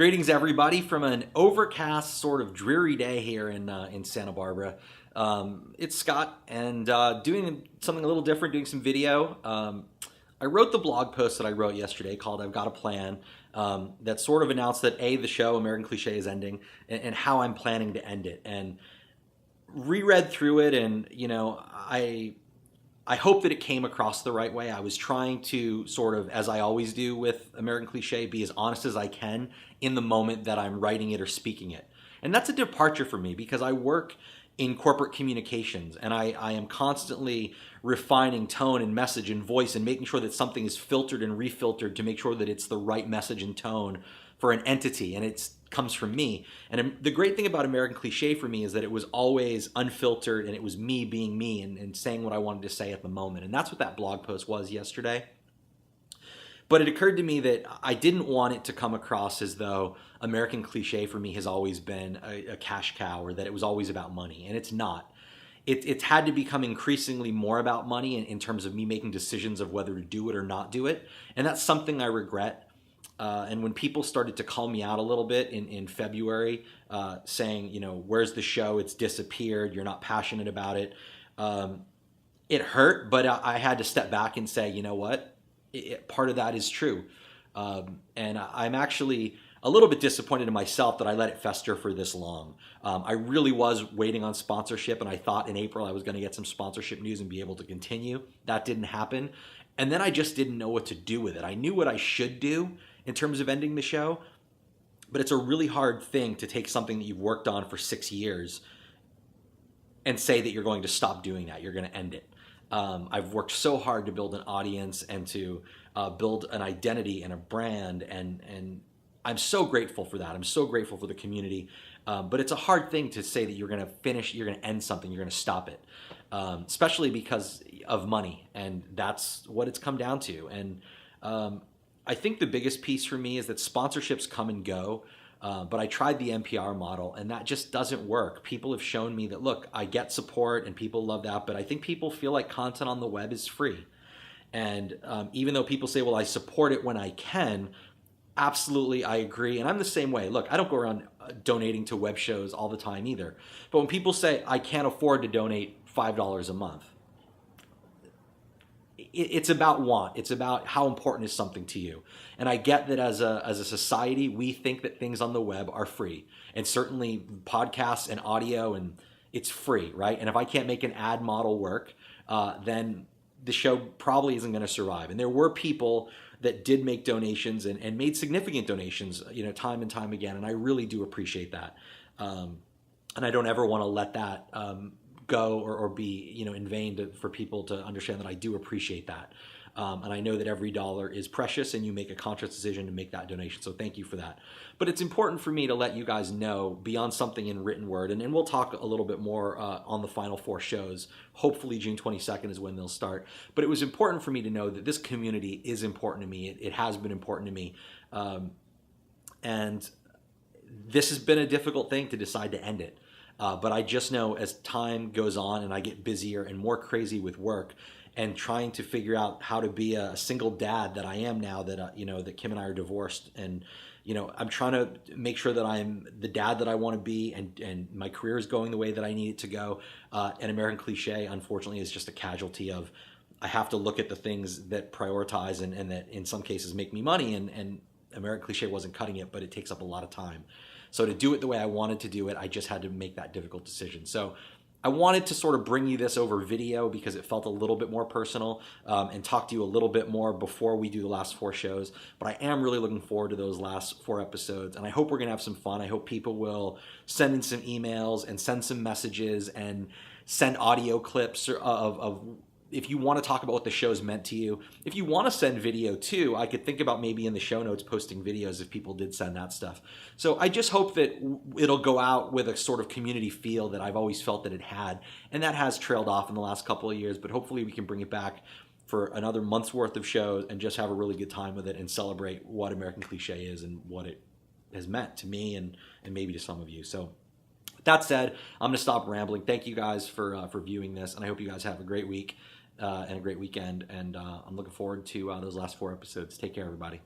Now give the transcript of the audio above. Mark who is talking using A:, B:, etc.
A: Greetings, everybody, from an overcast, sort of dreary day here in Santa Barbara. It's Scott, and doing something a little different, doing some video. I wrote the blog post that I wrote yesterday called "I've Got a Plan," that sort of announced that the show American Cliche is ending, and how I'm planning to end it. And reread through it, and I hope that it came across the right way. I was trying to sort of, as I always do with American Cliche, be as honest as I can in the moment that I'm writing it or speaking it. And that's a departure for me because I work in corporate communications, and I am constantly refining tone and message and voice and making sure that something is filtered and refiltered to make sure that it's the right message and tone for an entity, and it comes from me. And the great thing about American Cliche for me is that it was always unfiltered, and it was me being me and saying what I wanted to say at the moment. And that's what that blog post was yesterday. But it occurred to me that I didn't want it to come across as though American Cliche for me has always been a cash cow, or that it was always about money, and it's not. It's had to become increasingly more about money in terms of me making decisions of whether to do it or not do it, and that's something I regret. And when people started to call me out a little bit in February, saying, where's the show? It's disappeared. You're not passionate about it. It hurt, but I had to step back and say, you know what? Part of that is true. And I'm actually a little bit disappointed in myself that I let it fester for this long. I really was waiting on sponsorship, and I thought in April I was going to get some sponsorship news and be able to continue. That didn't happen. And then I just didn't know what to do with it. I knew what I should do in terms of ending the show, but it's a really hard thing to take something that you've worked on for 6 years and say that you're going to stop doing that, you're going to end it. I've worked so hard to build an audience and to build an identity and a brand, and I'm so grateful for that. I'm so grateful for the community, but it's a hard thing to say that you're going to finish, you're going to end something, you're going to stop it, especially because of money, and that's what it's come down to. And I think the biggest piece for me is that sponsorships come and go, but I tried the NPR model, and that just doesn't work. People have shown me that, look, I get support and people love that, but I think people feel like content on the web is free. And even though people say, well, I support it when I can, absolutely, I agree. And I'm the same way. Look, I don't go around donating to web shows all the time either. But when people say, I can't afford to donate $5 a month, it's about want. It's about how important is something to you. And I get that as a society, we think that things on the web are free. And certainly podcasts and audio, and it's free, right? And if I can't make an ad model work, then the show probably isn't going to survive. And there were people that did make donations and made significant donations, time and time again. And I really do appreciate that. And I don't ever want to let that go or be in vain for people to understand that I do appreciate that. And I know that every dollar is precious, and you make a conscious decision to make that donation. So thank you for that. But it's important for me to let you guys know beyond something in written word, and we'll talk a little bit more on the final 4 shows. Hopefully June 22nd is when they'll start. But it was important for me to know that this community is important to me. It has been important to me. And this has been a difficult thing to decide to end it. But I just know as time goes on and I get busier and more crazy with work and trying to figure out how to be a single dad that I am now that, that Kim and I are divorced. And, I'm trying to make sure that I'm the dad that I want to be, and my career is going the way that I need it to go. And American Cliche, unfortunately, is just a casualty of I have to look at the things that prioritize and that in some cases make me money. And American Cliche wasn't cutting it, but it takes up a lot of time. So to do it the way I wanted to do it, I just had to make that difficult decision. So I wanted to sort of bring you this over video because it felt a little bit more personal, and talk to you a little bit more before we do the last 4 shows. But I am really looking forward to those last 4 episodes, and I hope we're going to have some fun. I hope people will send in some emails and send some messages and send audio clips of if you want to talk about what the show's meant to you. If you want to send video too, I could think about maybe in the show notes posting videos if people did send that stuff. So I just hope that it'll go out with a sort of community feel that I've always felt that it had. And that has trailed off in the last couple of years, but hopefully we can bring it back for another month's worth of shows and just have a really good time with it and celebrate what American Cliche is and what it has meant to me and maybe to some of you. So that said, I'm going to stop rambling. Thank you guys for viewing this, and I hope you guys have a great week and a great weekend, and I'm looking forward to those last 4 episodes. Take care, everybody.